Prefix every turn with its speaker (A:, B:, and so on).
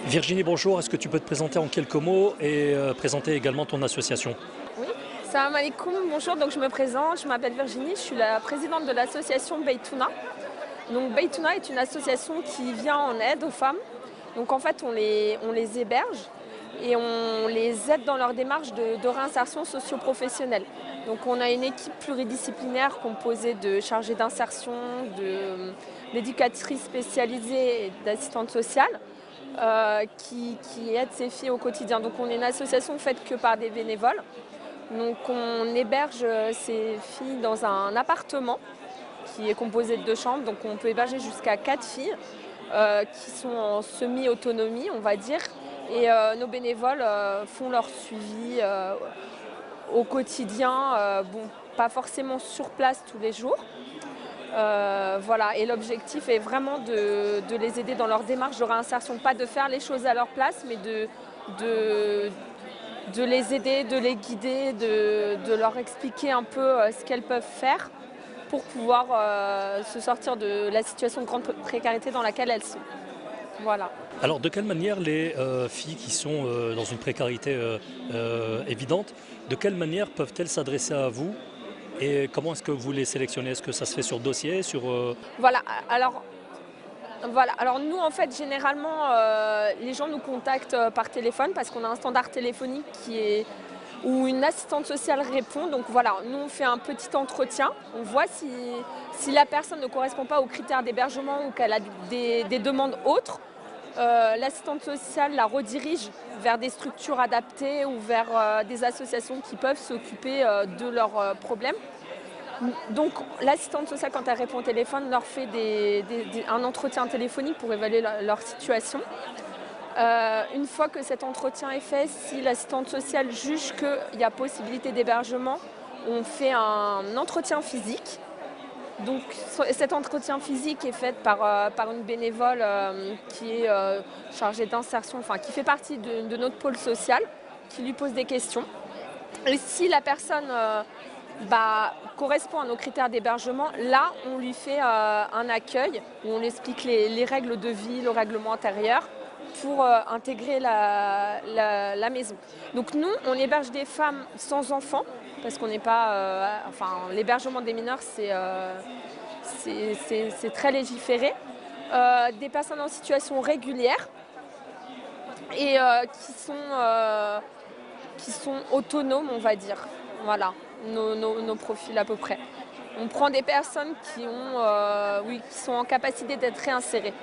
A: Virginie, bonjour. Est-ce que tu peux te présenter en quelques mots et présenter également ton association?
B: Oui, salam alaikum, bonjour, donc je me présente, je m'appelle Virginie, je suis la présidente de l'association Beitouna. Donc Beitouna est une association qui vient en aide aux femmes. Donc en fait on les héberge et on les aide dans leur démarche de réinsertion socio-professionnelle. Donc on a une équipe pluridisciplinaire composée de chargés d'insertion, d'éducatrices spécialisées et d'assistantes sociales. Qui aident ces filles au quotidien. Donc on est une association faite que par des bénévoles. Donc on héberge ces filles dans un appartement qui est composé de 2 chambres. Donc on peut héberger jusqu'à 4 filles qui sont en semi-autonomie, on va dire. Et nos bénévoles font leur suivi au quotidien, bon, pas forcément sur place tous les jours. Voilà. Et l'objectif est vraiment de les aider dans leur démarche de réinsertion, pas de faire les choses à leur place, mais de les aider, de les guider, de leur expliquer un peu ce qu'elles peuvent faire pour pouvoir se sortir de la situation de grande précarité dans laquelle elles sont. Voilà.
A: Alors, de quelle manière les filles qui sont dans une précarité évidente, de quelle manière peuvent-elles s'adresser à vous et comment est-ce que vous les sélectionnez? Est-ce que ça se fait sur dossier,
B: Voilà. Alors nous en fait généralement les gens nous contactent par téléphone parce qu'on a un standard téléphonique où une assistante sociale répond. Donc voilà, nous on fait un petit entretien, on voit si la personne ne correspond pas aux critères d'hébergement ou qu'elle a des demandes autres. L'assistante sociale la redirige vers des structures adaptées ou vers des associations qui peuvent s'occuper de leurs problèmes. Donc l'assistante sociale, quand elle répond au téléphone, leur fait un entretien téléphonique pour évaluer leur situation. Une fois que cet entretien est fait, si l'assistante sociale juge qu'il y a possibilité d'hébergement, on fait un entretien physique. Donc cet entretien physique est fait par une bénévole qui est chargée d'insertion, enfin qui fait partie de notre pôle social, qui lui pose des questions. Et si la personne correspond à nos critères d'hébergement, là on lui fait un accueil où on lui explique les règles de vie, le règlement intérieur pour intégrer la maison. Donc nous on héberge des femmes sans enfants parce qu'on n'est pas, l'hébergement des mineurs c'est très légiféré, des personnes en situation régulière et qui sont autonomes, on va dire. Voilà, nos profils à peu près. On prend des personnes qui sont en capacité d'être réinsérées.